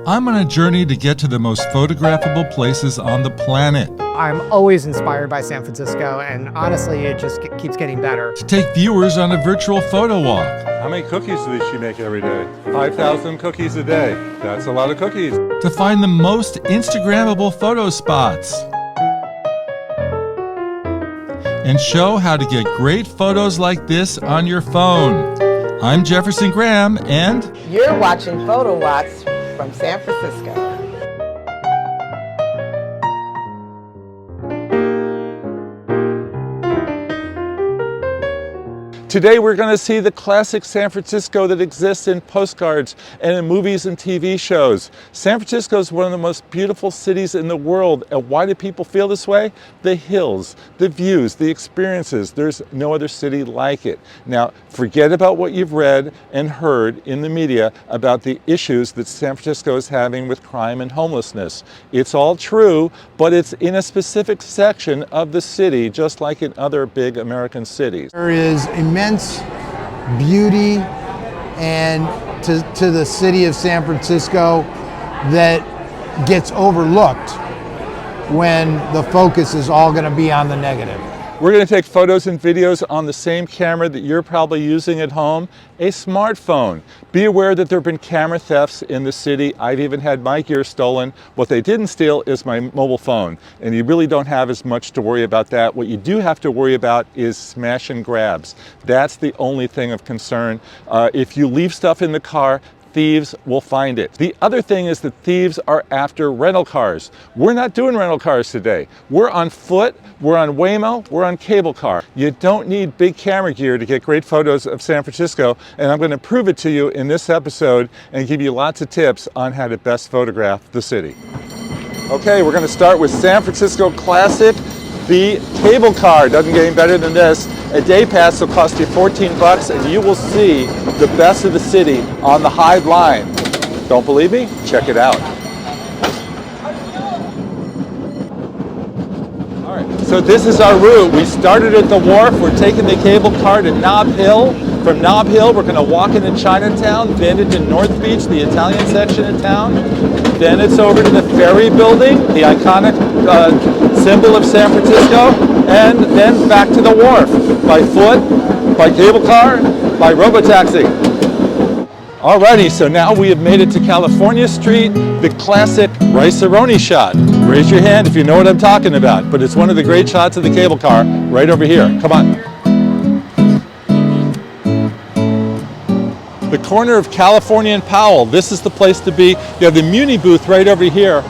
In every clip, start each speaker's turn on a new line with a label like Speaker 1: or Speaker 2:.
Speaker 1: I'm on a journey to get to the most photographable places on the planet.
Speaker 2: I'm always inspired by San Francisco, and honestly, it just keeps getting better.
Speaker 1: To take viewers on a virtual photo walk.
Speaker 3: How many cookies does she make every day? 5,000 cookies a day. That's a lot of cookies.
Speaker 1: To find the most Instagrammable photo spots. And show how to get great photos like this on your phone. I'm Jefferson Graham, and
Speaker 4: you're watching Photowalks from San Francisco.
Speaker 3: Today we're going to see the classic San Francisco that exists in postcards and in movies and TV shows. San Francisco is one of the most beautiful cities in the world. And why do people feel this way? The hills, the views, the experiences. There's no other city like it. Now, forget about what you've read and heard in the media about the issues that San Francisco is having with crime and homelessness. It's all true, but it's in a specific section of the city, just like in other big American cities.
Speaker 5: There is immense beauty and to the city of San Francisco that gets overlooked when the focus is all going to be on the negative.
Speaker 3: We're going to take photos and videos on the same camera that you're probably using at home, a smartphone. Be aware that there have been camera thefts in the city. I've even had my gear stolen. What they didn't steal is my mobile phone, and you really don't have as much to worry about that. What you do have to worry about is smash and grabs. That's the only thing of concern. If you leave stuff in the car, thieves will find it. The other thing is that thieves are after rental cars. We're not doing rental cars today. We're on foot, we're on Waymo, we're on cable car. You don't need big camera gear to get great photos of San Francisco, and I'm going to prove it to you in this episode and give you lots of tips on how to best photograph the city. Okay, we're going to start with San Francisco classic, the cable car. Doesn't get any better than this. A day pass will cost you $14 and you will see the best of the city on the Hive line. Don't believe me? Check it out. All right, so this is our route. We started at the Wharf. We're taking the cable car to Nob Hill. From Nob Hill, we're going to walk into Chinatown, then into North Beach, the Italian section of town. Then it's over to the Ferry Building, the iconic symbol of San Francisco, and then back to the Wharf by foot, by cable car, by robotaxi. Alrighty, so now we have made it to California Street, the classic rice-a-roni shot. Raise your hand if you know what I'm talking about, but it's one of the great shots of the cable car right over here. Come on. The corner of California and Powell. This is the place to be. You have the Muni booth right over here,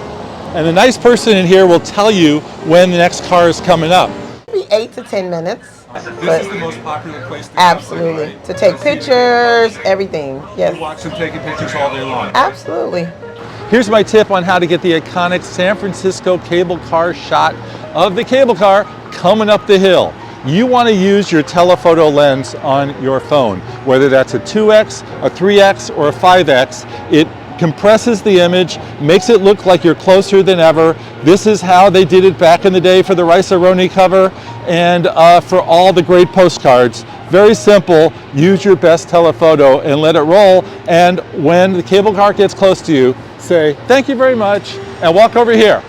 Speaker 3: and the nice person in here will tell you when the next car is coming up.
Speaker 4: Maybe 8 to 10 minutes.
Speaker 3: This is the most popular place to
Speaker 4: absolutely
Speaker 3: come, right?
Speaker 4: to take pictures, everything. Yes.
Speaker 3: You watch them taking pictures all day long.
Speaker 4: Absolutely.
Speaker 3: Here's my tip on how to get the iconic San Francisco cable car shot of the cable car coming up the hill. You want to use your telephoto lens on your phone, whether that's a 2X, a 3X, or a 5X. It compresses the image, makes it look like you're closer than ever. This is how they did it back in the day for the rice-a-roni cover and for all the great postcards. Very simple. Use your best telephoto and let it roll. And when the cable car gets close to you, say, "Thank you very much," and walk over here.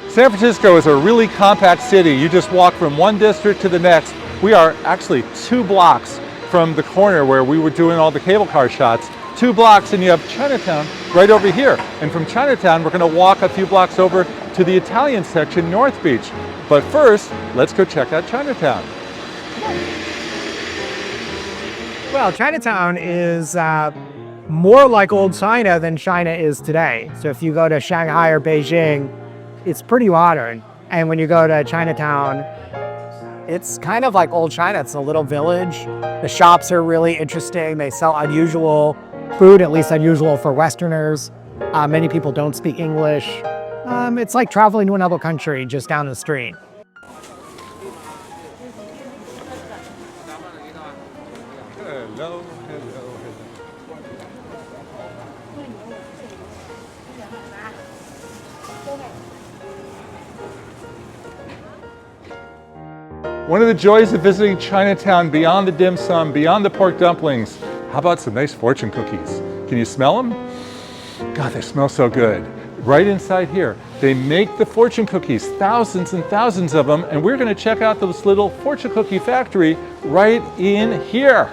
Speaker 3: San Francisco is a really compact city. You just walk from one district to the next. We are actually 2 blocks from the corner where we were doing all the cable car shots. 2 blocks and you have Chinatown right over here. And from Chinatown, we're going to walk a few blocks over to the Italian section, North Beach. But first, let's go check out Chinatown.
Speaker 2: Well, Chinatown is more like old China than China is today. So if you go to Shanghai or Beijing, it's pretty modern. And when you go to Chinatown, it's kind of like old China. It's a little village. The shops are really interesting. They sell unusual food, at least unusual for Westerners. Many people don't speak English. It's like traveling to another country just down the street.
Speaker 3: Hello. One of the joys of visiting Chinatown, beyond the dim sum, beyond the pork dumplings, How about some nice fortune cookies? Can you smell them? God, they smell so good. Right inside here, they make the fortune cookies, thousands and thousands of them, and we're gonna check out this little fortune cookie factory right in here.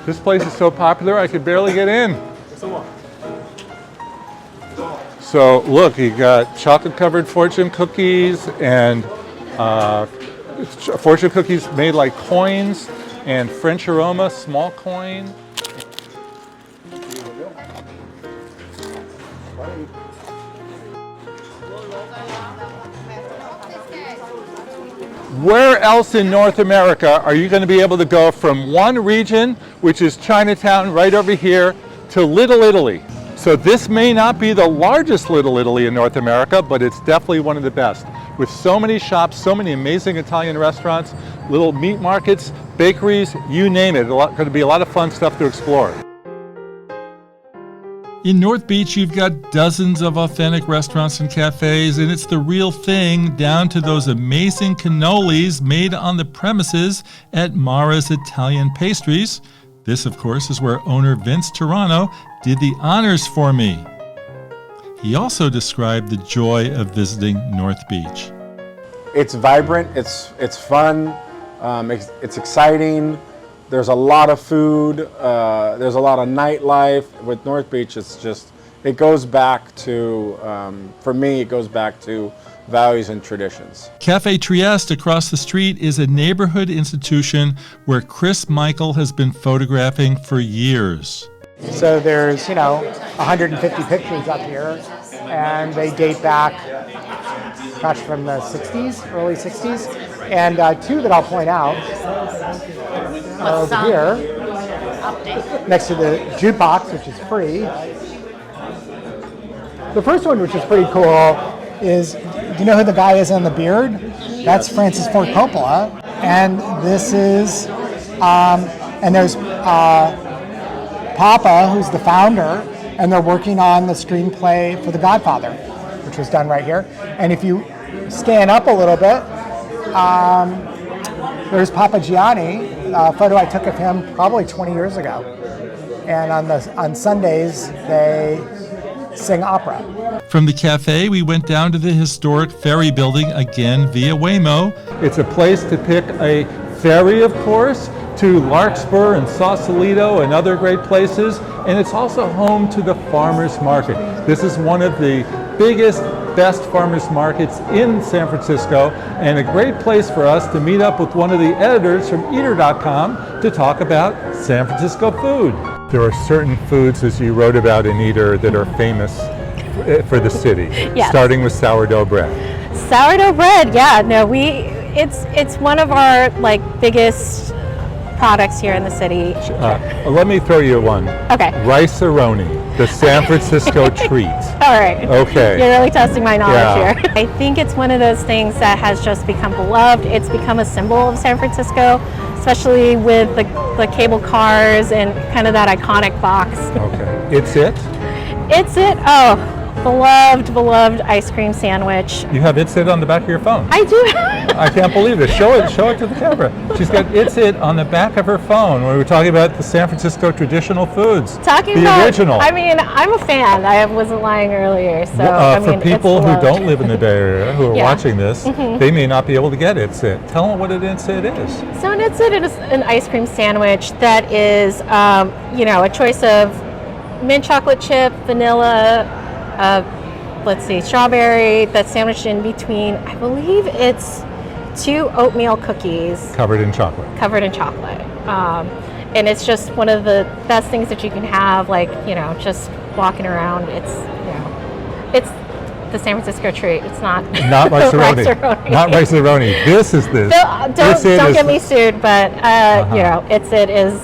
Speaker 3: This place is so popular, I could barely get in. So look, you got chocolate-covered fortune cookies and fortune cookies made like coins and French aroma, small coin. Where else in North America are you going to be able to go from one region, which is Chinatown right over here, to Little Italy? So this may not be the largest Little Italy in North America, but it's definitely one of the best. With so many shops, so many amazing Italian restaurants, little meat markets, bakeries, you name it. Going to be a lot of fun stuff to explore.
Speaker 1: In North Beach, you've got dozens of authentic restaurants and cafes, and it's the real thing, down to those amazing cannolis made on the premises at Mara's Italian Pastries. This, of course, is where owner Vince Tirano did the honors for me. He also described the joy of visiting North Beach.
Speaker 6: It's vibrant, it's fun, it's exciting. There's a lot of food, there's a lot of nightlife. With North Beach, it goes back to, for me, it goes back to values and traditions.
Speaker 1: Cafe Trieste across the street is a neighborhood institution where Chris Michael has been photographing for years.
Speaker 2: So there's, 150 pictures up here, and they date back, from the 60s, early 60s. And two that I'll point out are over here, next to the jukebox, which is free. The first one, which is pretty cool, is, do you know who the guy is on the beard? That's Francis Ford Coppola. And this is, and there's Papa, who's the founder, and they're working on the screenplay for The Godfather, which was done right here. And if you stand up a little bit, there's Papa Gianni, a photo I took of him probably 20 years ago. And on Sundays, they sing opera.
Speaker 1: From the cafe, we went down to the historic Ferry Building, again via Waymo.
Speaker 3: It's a place to pick a ferry, of course, to Larkspur and Sausalito and other great places. And it's also home to the farmers market. This is one of the biggest, best farmers markets in San Francisco, and a great place for us to meet up with one of the editors from Eater.com to talk about San Francisco food. There are certain foods, as you wrote about in Eater, that are famous for the city,
Speaker 7: Yes.
Speaker 3: starting with sourdough bread.
Speaker 7: Sourdough bread, yeah, no, it's one of our biggest products here in the city.
Speaker 3: Let me throw you one.
Speaker 7: Okay.
Speaker 3: Rice-A-Roni, the San Francisco treat.
Speaker 7: All right.
Speaker 3: Okay.
Speaker 7: You're really testing my knowledge
Speaker 3: Yeah.
Speaker 7: here. I think it's one of those things that has just become beloved. It's become a symbol of San Francisco, especially with the cable cars and kind of that iconic box.
Speaker 3: Okay. It's it?
Speaker 7: It's it. Oh, beloved ice cream sandwich.
Speaker 3: You have It's It on the back of your phone.
Speaker 7: I do.
Speaker 3: I can't believe it. Show it to the camera. She's got It's It on the back of her phone when we were talking about the San Francisco traditional foods.
Speaker 7: Talking
Speaker 3: the
Speaker 7: about,
Speaker 3: original.
Speaker 7: I mean, I'm a fan. I wasn't lying earlier. So
Speaker 3: for people
Speaker 7: it's
Speaker 3: who
Speaker 7: beloved.
Speaker 3: don't live in the Bay Area who are
Speaker 7: Yeah.
Speaker 3: watching this, they may not be able to get It's It. Tell them what an It's It is.
Speaker 7: So an It's It is an ice cream sandwich that is, a choice of mint chocolate chip, vanilla, strawberry that's sandwiched in between, I believe it's 2 oatmeal cookies
Speaker 3: Covered in chocolate.
Speaker 7: And it's just one of the best things that you can have, just walking around. It's the San Francisco treat. It's not
Speaker 3: Rice-A-Roni.
Speaker 7: Rice-A-Roni.
Speaker 3: Not Rice-A-Roni. This is this.
Speaker 7: Don't get me sued, but It's It is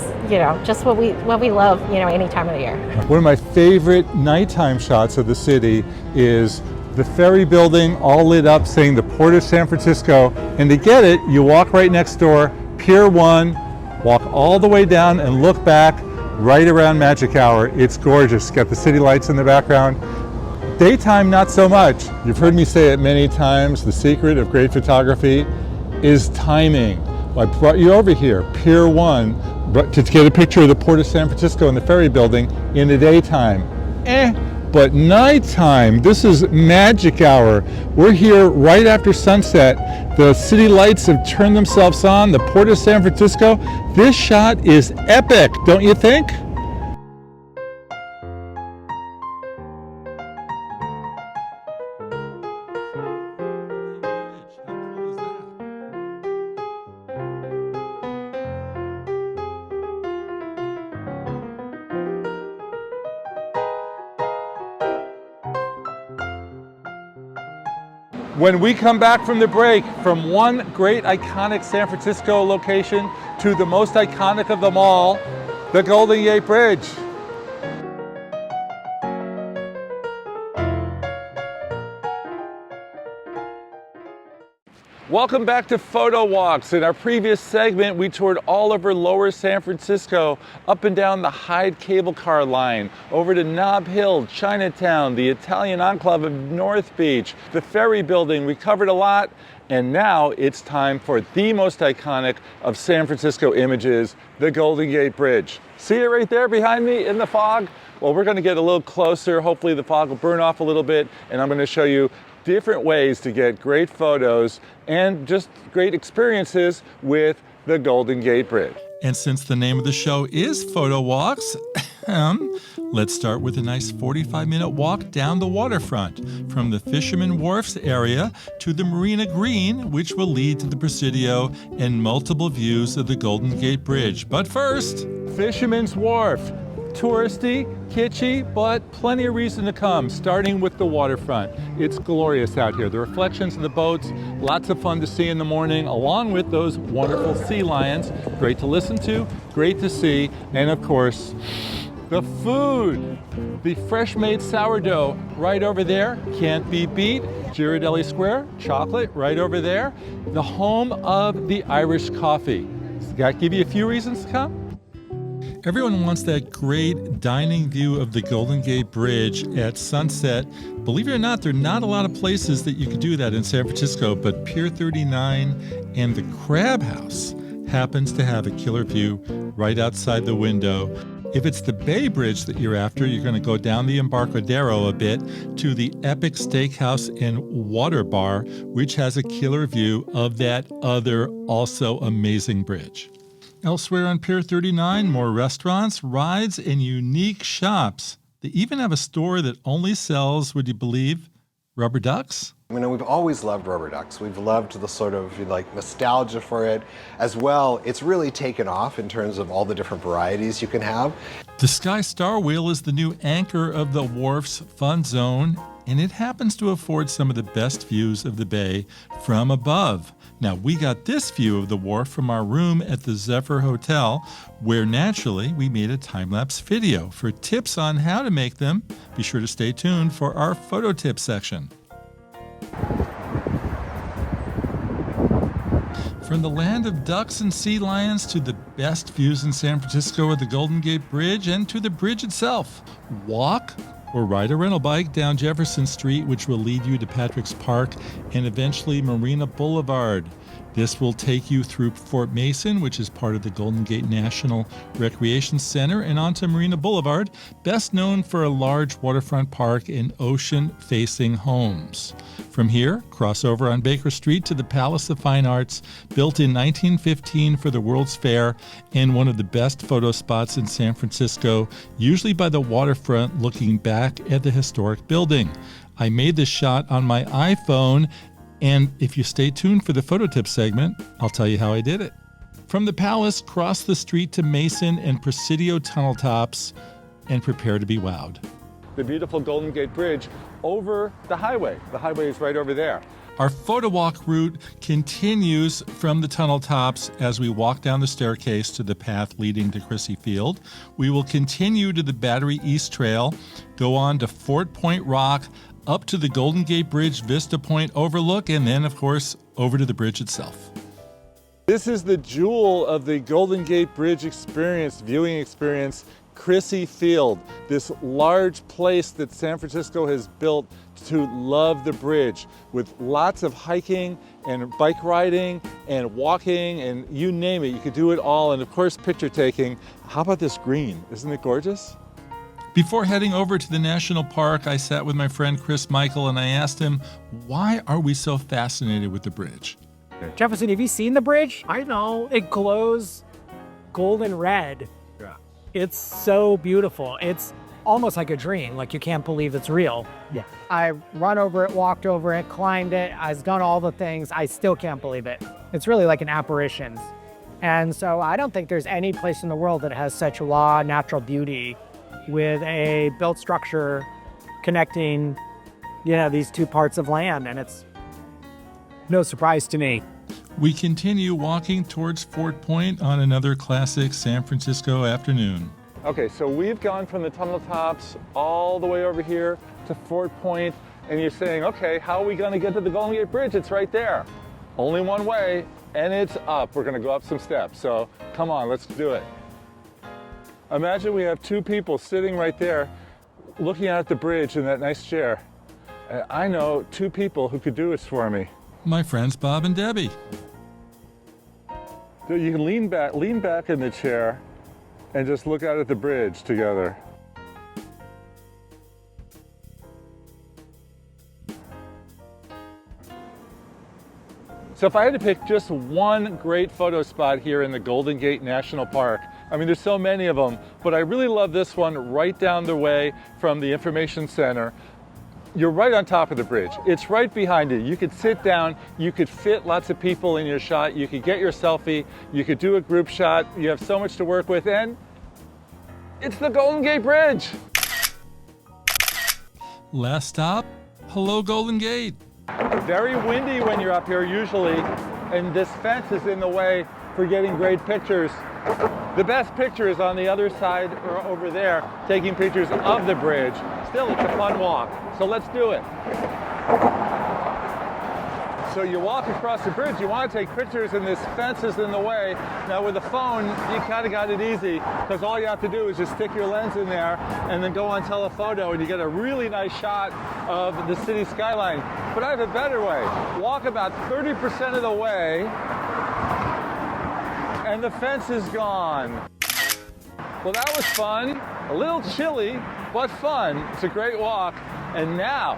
Speaker 7: just what we love any time of the year.
Speaker 3: One of my favorite nighttime shots of the city is the Ferry Building all lit up saying the Port of San Francisco. And to get it, you walk right next door, Pier 1, walk all the way down and look back right around magic hour. It's gorgeous. Got the city lights in the background. Daytime, not so much. You've heard me say it many times, the secret of great photography is timing. I brought you over here, Pier 1, to get a picture of the Port of San Francisco and the Ferry Building in the daytime. But nighttime, this is magic hour. We're here right after sunset. The city lights have turned themselves on, the Port of San Francisco. This shot is epic, don't you think? When we come back from the break, from one great iconic San Francisco location to the most iconic of them all, the Golden Gate Bridge. Welcome back to Photowalks. In our previous segment, we toured all over lower San Francisco, up and down the Hyde cable car line, over to Nob Hill, Chinatown, the Italian enclave of North Beach, the Ferry Building. We covered a lot, and now it's time for the most iconic of San Francisco images, the Golden Gate Bridge. See it right there behind me in the fog? Well, we're gonna get a little closer. Hopefully the fog will burn off a little bit, and I'm gonna show you different ways to get great photos and just great experiences with the Golden Gate Bridge.
Speaker 1: And since the name of the show is Photowalks, let's start with a nice 45-minute walk down the waterfront from the Fisherman Wharfs area to the Marina Green, which will lead to the Presidio and multiple views of the Golden Gate Bridge. But first,
Speaker 3: Fisherman's Wharf. Touristy, kitschy, but plenty of reason to come, starting with the waterfront. It's glorious out here. The reflections of the boats, lots of fun to see in the morning, along with those wonderful sea lions. Great to listen to, great to see, and of course, the food. The fresh-made sourdough right over there, can't be beat. Ghirardelli Square, chocolate right over there. The home of the Irish coffee. Does that give you a few reasons to come?
Speaker 1: everyone wants that great dining view of the Golden Gate Bridge at sunset. Believe it or not, there are not a lot of places that you can do that in San Francisco, but Pier 39 and the Crab House happens to have a killer view right outside the window. If it's the Bay Bridge that you're after, you're going to go down the Embarcadero a bit to the Epic Steakhouse and Water Bar, which has a killer view of that other also amazing bridge. Elsewhere on Pier 39, more restaurants, rides, and unique shops. They even have a store that only sells, would you believe, rubber ducks?
Speaker 8: You know, we've always loved rubber ducks. We've loved the sort of like nostalgia for it as well. It's really taken off in terms of all the different varieties you can have.
Speaker 1: The Sky Star Wheel is the new anchor of the Wharf's Fun Zone, and it happens to afford some of the best views of the bay from above. Now, we got this view of the wharf from our room at the Zephyr Hotel, where naturally we made a time-lapse video. For tips on how to make them, be sure to stay tuned for our photo tip section. From the land of ducks and sea lions to the best views in San Francisco at the Golden Gate Bridge and to the bridge itself. Walk or ride a rental bike down Jefferson Street, which will lead you to Patrick's Park and eventually Marina Boulevard. This will take you through Fort Mason, which is part of the Golden Gate National Recreation Center, and onto Marina Boulevard, best known for a large waterfront park and ocean-facing homes. From here, cross over on Baker Street to the Palace of Fine Arts, built in 1915 for the World's Fair, and one of the best photo spots in San Francisco, usually by the waterfront looking back at the historic building. I made this shot on my iPhone, and if you stay tuned for the photo tip segment, I'll tell you how I did it. From the Palace, cross the street to Mason and Presidio tunnel tops, and prepare to be wowed.
Speaker 3: The beautiful Golden Gate Bridge over the highway. The highway is right over there.
Speaker 1: Our photo walk route continues from the tunnel tops as we walk down the staircase to the path leading to Crissy Field. We will continue to the Battery East Trail, go on to Fort Point Rock, up to the Golden Gate Bridge Vista Point overlook, and then, of course, over to the bridge itself.
Speaker 3: This is the jewel of the Golden Gate Bridge experience, viewing experience, Crissy Field, this large place that San Francisco has built to love the bridge, with lots of hiking and bike riding and walking and you name it, you could do it all. And of course, picture taking. How about this green? Isn't it gorgeous?
Speaker 1: Before heading over to the national park, I sat with my friend Chris Michael and I asked him, why are we so fascinated with the bridge?
Speaker 2: Jefferson, have you seen the bridge? I know. It glows golden red.
Speaker 3: Yeah.
Speaker 2: It's so beautiful. It's almost like a dream. Like you can't believe it's real. Yeah. I run over it, walked over it, climbed it. I've done all the things. I still can't believe it. It's really like an apparition. And so I don't think there's any place in the world that has such raw natural beauty with a built structure connecting, these two parts of land. And it's no surprise to me.
Speaker 1: We continue walking towards Fort Point on another classic San Francisco afternoon.
Speaker 3: Okay, so we've gone from the tunnel tops all the way over here to Fort Point, and you're saying, okay, how are we gonna get to the Golden Gate Bridge? It's right there. Only one way, and it's up. We're gonna go up some steps, so come on, let's do it. Imagine we have two people sitting right there looking out at the bridge in that nice chair. I know two people who could do this for me.
Speaker 1: My friends Bob and Debbie.
Speaker 3: So you can lean back in the chair and just look out at the bridge together. So if I had to pick just one great photo spot here in the Golden Gate National Park, I mean, there's so many of them, but I really love this one right down the way from the Information Center. You're right on top of the bridge. It's right behind you. You could sit down, you could fit lots of people in your shot, you could get your selfie, you could do a group shot. You have so much to work with, and it's the Golden Gate Bridge.
Speaker 1: Last stop, hello Golden Gate.
Speaker 3: Very windy when you're up here usually, and this fence is in the way for getting great pictures. The best picture is on the other side or over there, taking pictures of the bridge. Still, it's a fun walk, so let's do it. So you walk across the bridge, you want to take pictures and this fence is in the way. Now with the phone, you kind of got it easy because all you have to do is just stick your lens in there and then go on telephoto and you get a really nice shot of the city skyline. But I have a better way. Walk about 30% of the way and the fence is gone. Well, that was fun. A little chilly, but fun. It's a great walk. And now,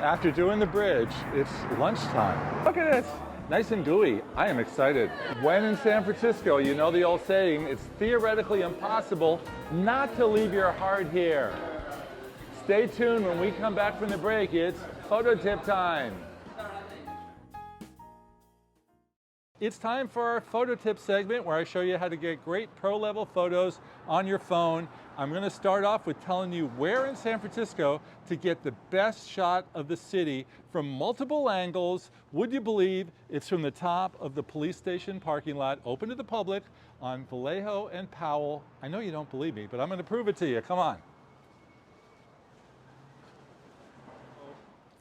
Speaker 3: after doing the bridge, it's lunchtime. Look at this, nice and gooey. I am excited. When in San Francisco, you know the old saying, it's theoretically impossible not to leave your heart here. Stay tuned when we come back from the break. It's photo tip time. It's time for our photo tip segment where I show you how to get great pro-level photos on your phone. I'm going to start off with telling you where in San Francisco to get the best shot of the city from multiple angles. Would you believe it's from the top of the police station parking lot, open to the public on Vallejo and Powell. I know you don't believe me, but I'm going to prove it to you. Come on.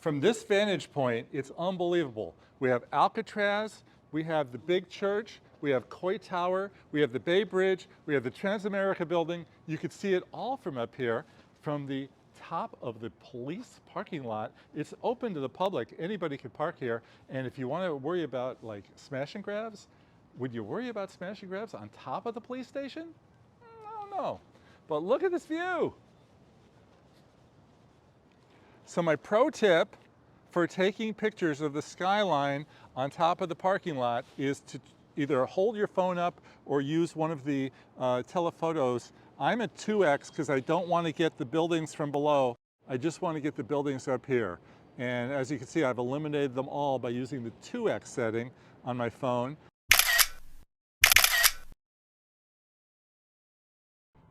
Speaker 3: From this vantage point, it's unbelievable. We have Alcatraz, we have the big church, we have Coy Tower, we have the Bay Bridge, we have the Transamerica building. You could see it all from up here, from the top of the police parking lot. It's open to the public. Anybody could park here. And if you want to worry about like smash and grabs, would you worry about smash and grabs on top of the police station? I don't know. But look at this view. So my pro tip for taking pictures of the skyline on top of the parking lot is to either hold your phone up or use one of the telephotos. I'm at 2x because I don't want to get the buildings from below. I just want to get the buildings up here. And as you can see, I've eliminated them all by using the 2x setting on my phone.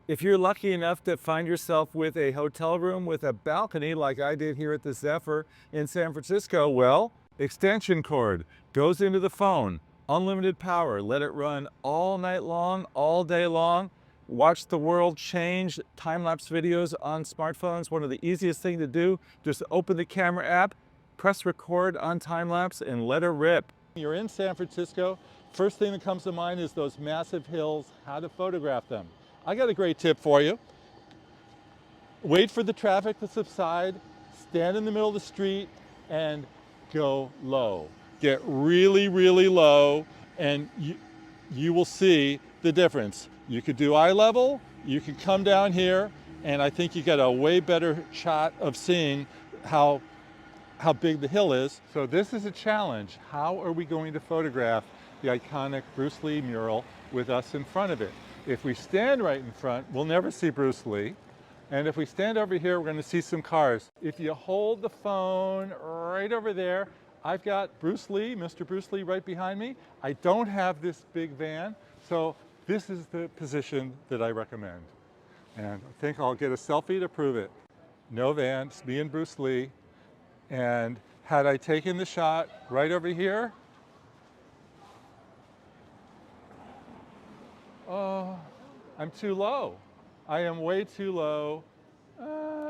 Speaker 3: If you're lucky enough to find yourself with a hotel room with a balcony like I did here at the Zephyr in San Francisco, well, extension cord goes into the phone, unlimited power, let it run all night long, all day long. Watch the world change. Time-lapse videos on smartphones, one of the easiest things to do. Just open the camera app, press record on time-lapse and let it rip. You're in San Francisco, first thing that comes to mind is those massive hills, how to photograph them. I got a great tip for you. Wait for the traffic to subside, stand in the middle of the street, and go low. get really, really low, and you will see the difference. You could do eye level, you could come down here, and I think you get a way better shot of seeing how big the hill is. So this is a challenge. How are we going to photograph the iconic Bruce Lee mural with us in front of it? If we stand right in front, we'll never see Bruce Lee. And if we stand over here, we're going to see some cars. If you hold the phone right over there, I've got Bruce Lee, Mr. Bruce Lee right behind me. I don't have this big van, so this is the position that I recommend. And I think I'll get a selfie to prove it. No van, it's me and Bruce Lee. And had I taken the shot right over here, oh, I'm too low. I am way too low.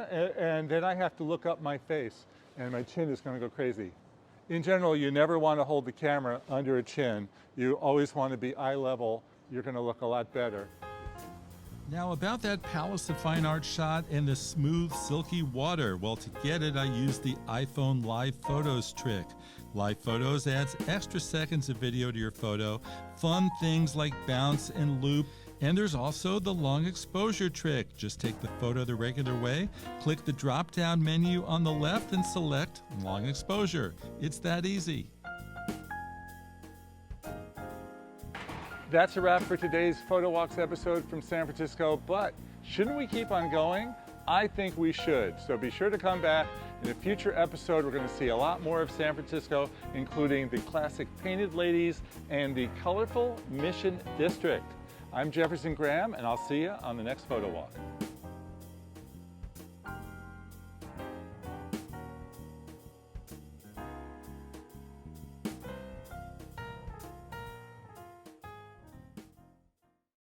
Speaker 3: And then I have to look up my face and my chin is going to go crazy. In general, you never want to hold the camera under a chin. You always want to be eye level. You're going to look a lot better.
Speaker 1: Now about that Palace of Fine Arts shot and the smooth, silky water. Well, to get it, I used the iPhone Live Photos trick. Live Photos adds extra seconds of video to your photo, fun things like bounce and loop, and there's also the long exposure trick. Just take the photo the regular way, click the drop-down menu on the left and select long exposure. It's that easy.
Speaker 3: That's a wrap for today's Photowalks episode from San Francisco, but shouldn't we keep on going? I think we should. So be sure to come back. In a future episode, we're going to see a lot more of San Francisco, including the classic painted ladies and the colorful Mission District. I'm Jefferson Graham, and I'll see you on the next Photowalk.